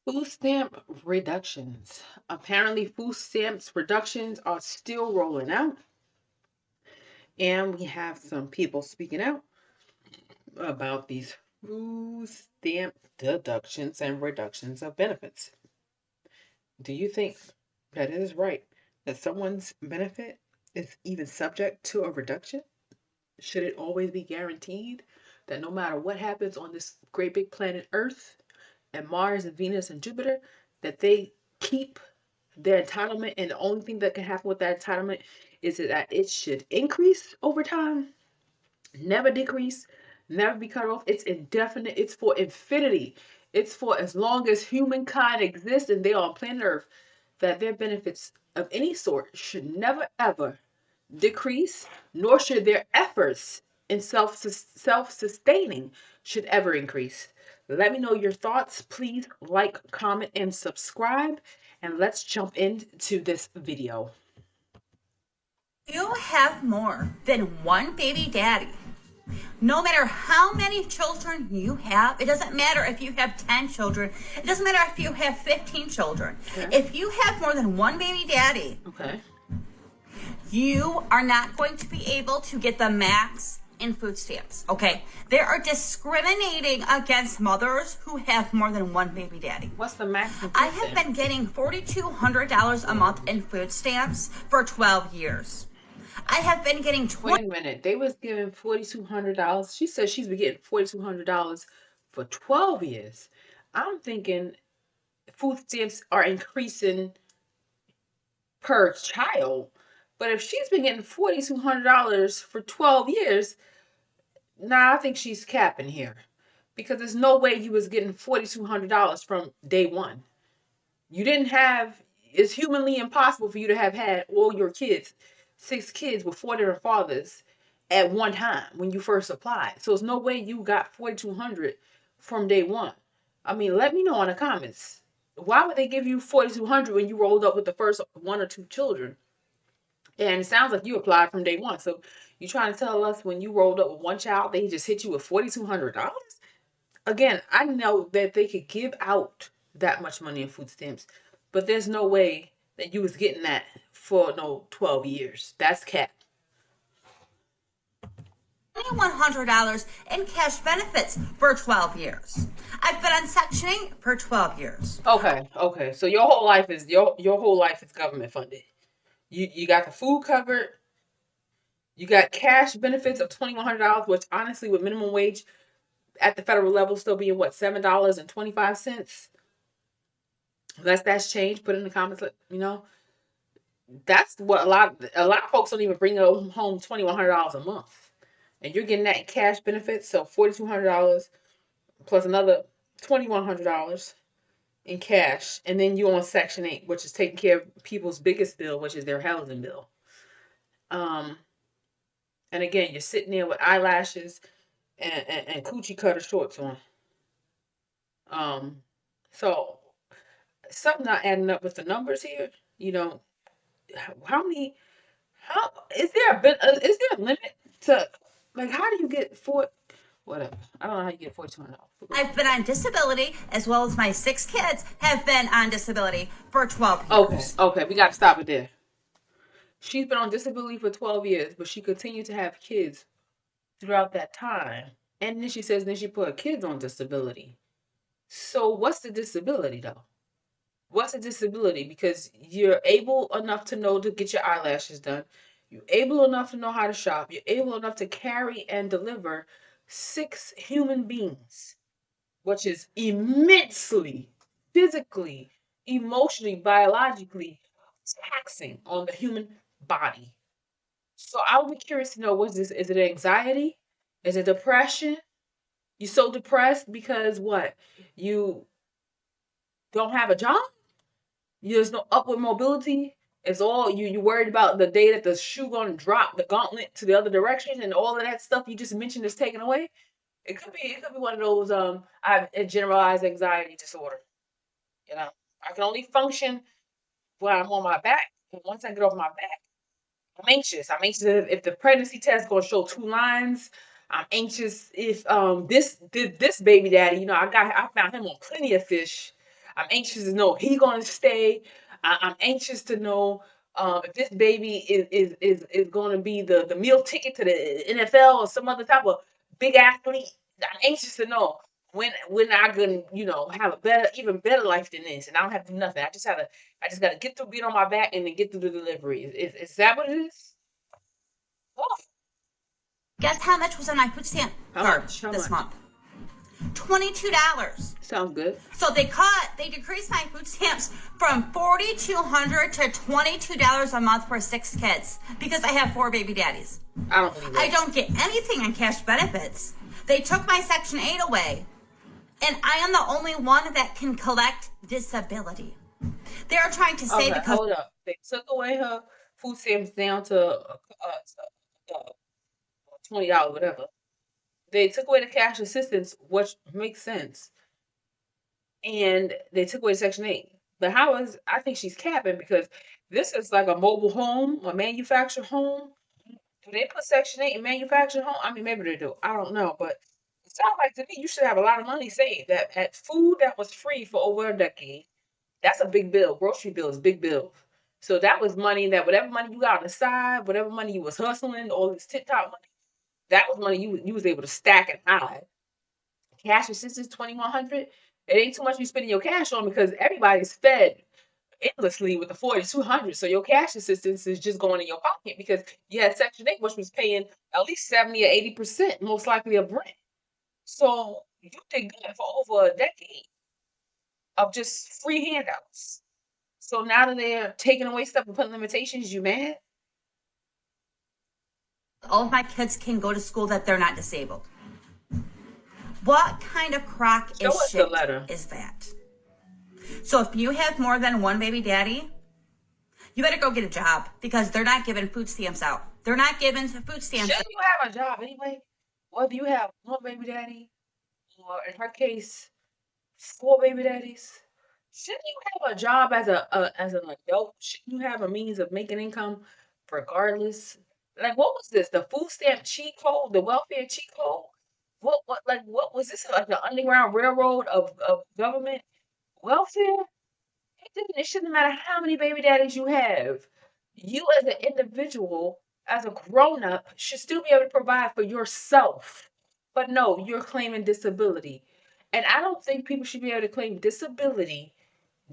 Food stamp reductions. Apparently, food stamps reductions are still rolling out, and we have some people speaking out about these food stamp deductions and reductions of benefits. Do you think that it is right that someone's benefit is even subject to a reduction? Should it always be guaranteed that no matter what happens on this great big planet Earth and Mars and Venus and Jupiter, that they keep their entitlement, and the only thing that can happen with that entitlement is that it should increase over time, never decrease, never be cut off. It's indefinite, it's for infinity, it's for as long as humankind exists and they are on planet Earth, that their benefits of any sort should never ever decrease, nor should their efforts in self-sustaining should ever increase. Let me know your thoughts. Please like, comment, and subscribe. And let's jump into this video. You have more than one baby daddy. No matter how many children you have, it doesn't matter if you have 10 children, it doesn't matter if you have 15 children. Okay. If you have more than one baby daddy, Okay. you are not going to be able to get the max in food stamps. Okay? They are discriminating against mothers who have more than one baby daddy. What's the maximum? I have been getting $4,200 a month in food stamps for 12 years. I have been getting Wait a minute. They was giving $4,200. She said she's been getting $4,200 for 12 years. I'm thinking food stamps are increasing per child. But if she's been getting $4,200 for 12 years, nah, I think she's capping here. Because there's no way you was getting $4,200 from day one. You didn't have, it's humanly impossible for you to have had all your kids, 6 kids with 4 different fathers at one time when you first applied. So there's no way you got 4,200 from day one. I mean, let me know in the comments. Why would they give you 4,200 when you rolled up with the first 1 or 2 children? And it sounds like you applied from day one. So you trying to tell us when you rolled up with one child, they just hit you with $4,200? Again, I know that they could give out that much money in food stamps, but there's no way that you was getting that for no 12 years. That's cap. $2,100 in cash benefits for 12 years. I've been on Section 8 for 12 years. Okay. So your whole life is your whole life is government funded. You got the food covered. You got cash benefits of $2,100, which honestly, with minimum wage at the federal level still being what, $7.25. Unless that's changed, put it in the comments. That's what a lot of folks don't even bring home $2,100 a month, and you're getting that in cash benefits. So $4,200 plus another $2,100 in cash, and then you on Section 8, which is taking care of people's biggest bill, which is their housing bill. And again, you're sitting there with eyelashes and coochie cutter shorts on. So something not adding up with the numbers here. You know, how many? How is there a bit? Is there a limit to, like, how do you get four? Whatever. I don't know how you get $4,200. I've been on disability, as well as my 6 kids have been on disability for 12 Okay, years. okay, we got to stop it there. She's been on disability for 12 years, but she continued to have kids throughout that time. And then she says then she put her kids on disability. So what's the disability though? What's a disability? Because you're able enough to know to get your eyelashes done. You're able enough to know how to shop. You're able enough to carry and deliver 6 human beings, which is immensely physically, emotionally, biologically taxing on the human body. So I would be curious to know, what's this? Is it anxiety? Is it depression? You so depressed because what? You don't have a job? There's no upward mobility. It's all you worried about the day that the shoe gonna drop the gauntlet to the other direction, and all of that stuff you just mentioned is taken away. It could be one of those I have a generalized anxiety disorder. You know, I can only function when I'm on my back. And once I get off my back, I'm anxious. I'm anxious if the pregnancy test gonna show 2 lines. I'm anxious if this baby daddy, I found him on Plenty of Fish. I'm anxious to know if he gonna stay. I'm anxious to know if this baby is going to be the meal ticket to the NFL or some other type of big athlete. I'm anxious to know when I can have a better even better life than this, and I don't have to do nothing. I just gotta get through being on my back and then get through the delivery. Is that what it is? Oh, Guess how much was on my food stamp how card much? How this much? month? $22. Sounds good. So they decreased my food stamps from $4,200 to $22 a month for 6 kids because I have 4 baby daddies. I don't believe that. I don't get anything on cash benefits. They took my Section 8 away, and I am the only one that can collect disability. They are trying to say Okay, because hold up. They took away her food stamps down to $20, whatever. They took away the cash assistance, which makes sense, and they took away Section 8. But I think she's capping because this is like a mobile home, a manufactured home. Do they put Section 8 in manufactured home? I mean, maybe they do. I don't know, but it sounds like to me you should have a lot of money saved. That at food that was free for over a decade, that's a big bill. Grocery bills, big bills. So that was money that whatever money you got on the side, whatever money you was hustling, all this TikTok money, that was money you was able to stack and hide. Cash assistance 2,100. It ain't too much you spending your cash on because everybody's fed endlessly with the 4,200. So your cash assistance is just going in your pocket because you had Section 8, which was paying at least 70 or 80%, most likely of rent. So you did good for over a decade of just free handouts. So now that they're taking away stuff and putting limitations, you mad? all of my kids can go to school that they're not disabled. What kind of crock Show is us the shit letter. is that? So if you have more than one baby daddy, you better go get a job because they're not giving food stamps out. They're not giving food stamps. Shouldn't you have a job anyway? Whether you have one baby daddy or, in her case, 4 baby daddies, shouldn't you have a job as an adult? Shouldn't you have a means of making income regardless? Like, what was this? The food stamp cheat code, the welfare cheat code? What was this? Like the underground railroad of government welfare? It shouldn't matter how many baby daddies you have. You as an individual, as a grown up, should still be able to provide for yourself. But no, you're claiming disability. And I don't think people should be able to claim disability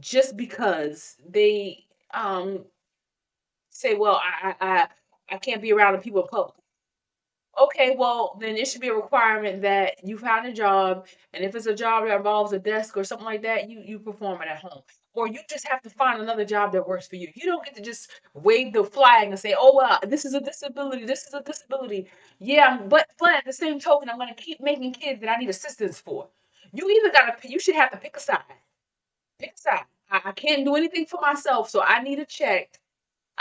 just because they say, well, I can't be around the people in public. Okay, well, then it should be a requirement that you find a job, and if it's a job that involves a desk or something like that, you perform it at home. Or you just have to find another job that works for you. You don't get to just wave the flag and say, "Oh, well, this is a disability. This is a disability." Yeah, but at the same token, I'm going to keep making kids that I need assistance for. You should have to pick a side. Pick a side. I can't do anything for myself, so I need a check.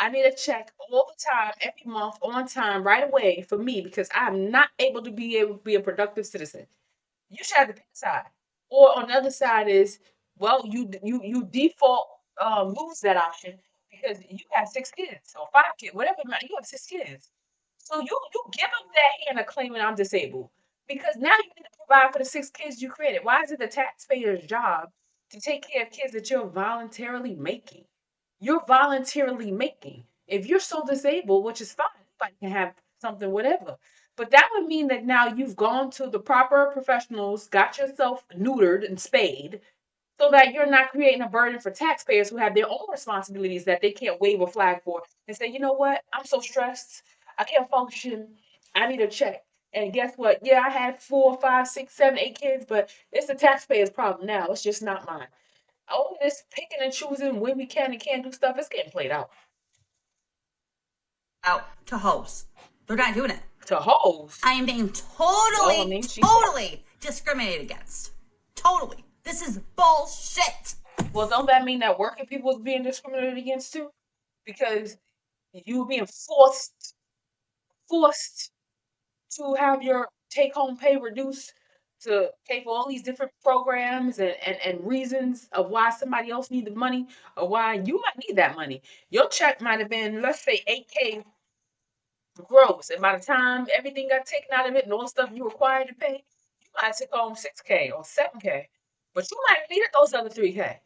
I need a check all the time, every month, on time, right away for me because I'm not able to be a productive citizen. You should have to pick a side. Or on the other side is, well, you default lose that option because you have 6 kids or 5 kids, whatever amount, you have 6 kids. So you give up that hand of claiming I'm disabled because now you need to provide for the 6 kids you created. Why is it the taxpayer's job to take care of kids that you're voluntarily making? You're voluntarily making. If you're so disabled, which is fine, anybody can have something, whatever. But that would mean that now you've gone to the proper professionals, got yourself neutered and spayed, so that you're not creating a burden for taxpayers who have their own responsibilities that they can't wave a flag for and say, you know what, I'm so stressed, I can't function, I need a check. And guess what? Yeah, I had 4, 5, 6, 7, 8 kids, but it's the taxpayer's problem now. It's just not mine. All this picking and choosing when we can and can't do stuff is getting played out. Out to hoes. They're not doing it. To hoes. I am being totally discriminated against. Totally. This is bullshit. Well, don't that mean that working people is being discriminated against too? Because you were being forced to have your take home pay reduced to pay for all these different programs and reasons of why somebody else needed money or why you might need that money. Your check might have been, let's say, 8K gross. And by the time everything got taken out of it and all the stuff you required to pay, you might take home 6K or 7K. But you might have needed those other 3K.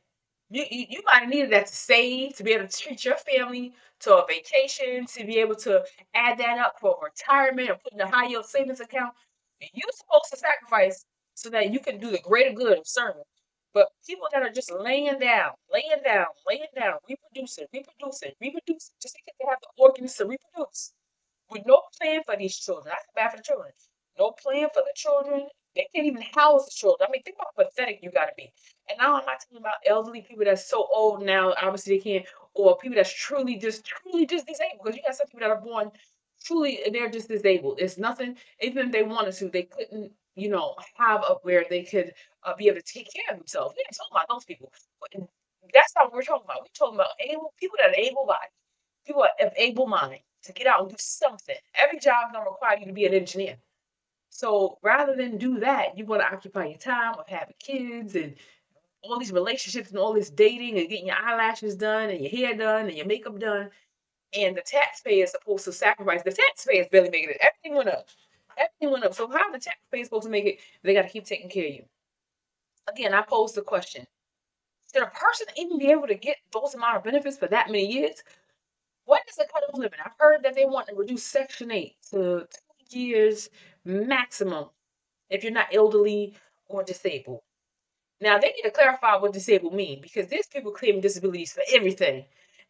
You might have needed that to save, to be able to treat your family to a vacation, to be able to add that up for retirement or put in a high yield savings account. You're supposed to sacrifice so that you can do the greater good of serving. But people that are just laying down, reproducing, just because they have the organs to reproduce with no plan for these children. I feel bad for the children. No plan for the children. They can't even house the children. I mean, think about how pathetic you got to be. And now I'm not talking about elderly people that's so old now, obviously they can't, or people that's truly just disabled. Because you got some people that are born truly, they're just disabled. It's nothing, even if they wanted to, they couldn't, have a where they could be able to take care of themselves. We ain't talking about those people. But that's not what we're talking about. We're talking about able people that are able bodied. People of able mind to get out and do something. Every job is gonna require you to be an engineer. So rather than do that, you want to occupy your time with having kids and all these relationships and all this dating and getting your eyelashes done and your hair done and your makeup done. And the taxpayer is supposed to sacrifice. The taxpayer is barely making it. Everything went up. Everything went up. So how the taxpayer supposed to make it? They got to keep taking care of you. Again, I posed the question: should a person even be able to get those amount of benefits for that many years? What is the cutoff limit? I've heard that they want to reduce Section 8 to 2 years maximum if you're not elderly or disabled. Now, they need to clarify what disabled mean because there's people claiming disabilities for everything.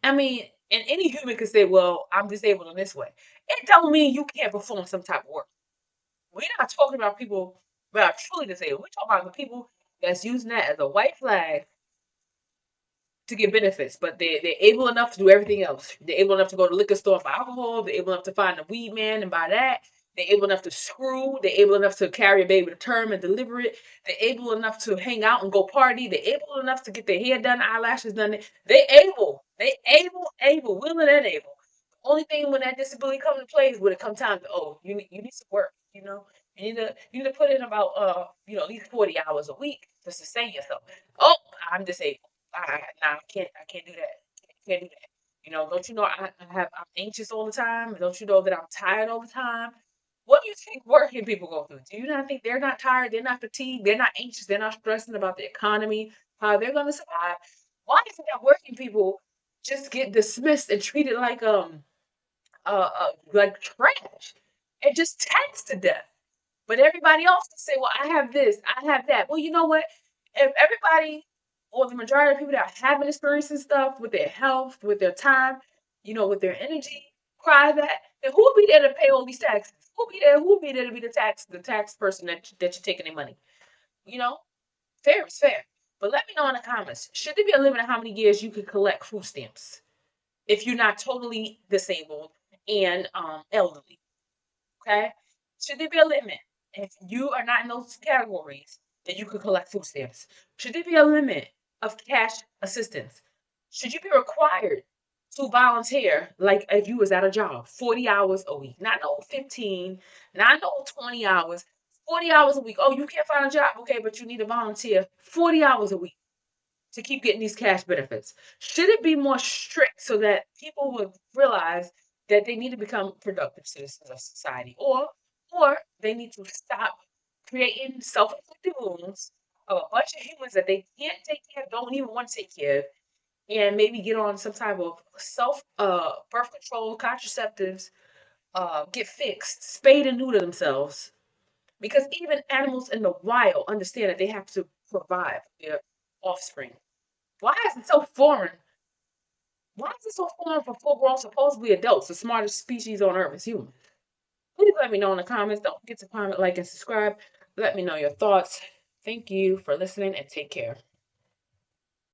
I mean, and any human could say, well, I'm disabled in this way. It don't mean you can't perform some type of work. We're not talking about people that are truly disabled. We're talking about the people that's using that as a white flag to get benefits, but they're able enough to do everything else. They're able enough to go to the liquor store for alcohol. They're able enough to find a weed man and buy that. They're able enough to screw. They're able enough to carry a baby to term and deliver it. They're able enough to hang out and go party. They're able enough to get their hair done, eyelashes done. They able. They able, willing and able. The only thing when that disability comes into play is when it comes time to, oh, you need some work, you need to put in about at least 40 hours a week to sustain yourself. Oh, I'm disabled. I can't do that. Can't do that. Don't you know I'm anxious all the time? Don't you know that I'm tired all the time? What do you think working people go through? Do you not think they're not tired? They're not fatigued. They're not anxious. They're not stressing about the economy, how they're going to survive. Why is it that working people just get dismissed and treated like trash and just taxed to death? But everybody else can say, well, I have this, I have that. Well, you know what? If everybody or the majority of people that are having experiencing stuff with their health, with their time, with their energy, cry that, then who will be there to pay all these taxes? Who will be there to be the tax person that you're taking their money? You know? Fair is fair. But let me know in the comments. Should there be a limit on how many years you can collect food stamps if you're not totally disabled and elderly? Okay? Should there be a limit? If you are not in those categories, that you could collect food stamps. Should there be a limit of cash assistance? Should you be required to volunteer like if you was at a job, 40 hours a week? Not no 15, not no 20 hours, 40 hours a week. Oh, you can't find a job, okay, but you need to volunteer 40 hours a week to keep getting these cash benefits? Should it be more strict so that people would realize that they need to become productive citizens of society, or they need to stop creating self-inflicted wounds of a bunch of humans that they can't take care of, don't even want to take care of, and maybe get on some type of self birth control, contraceptives, get fixed, spayed and neuter themselves. Because even animals in the wild understand that they have to provide for their offspring. Why is it so foreign? Why is it so foreign for full-grown, supposedly adults, the smartest species on Earth is humans? Please let me know in the comments. Don't forget to comment, like, and subscribe. Let me know your thoughts. Thank you for listening and take care.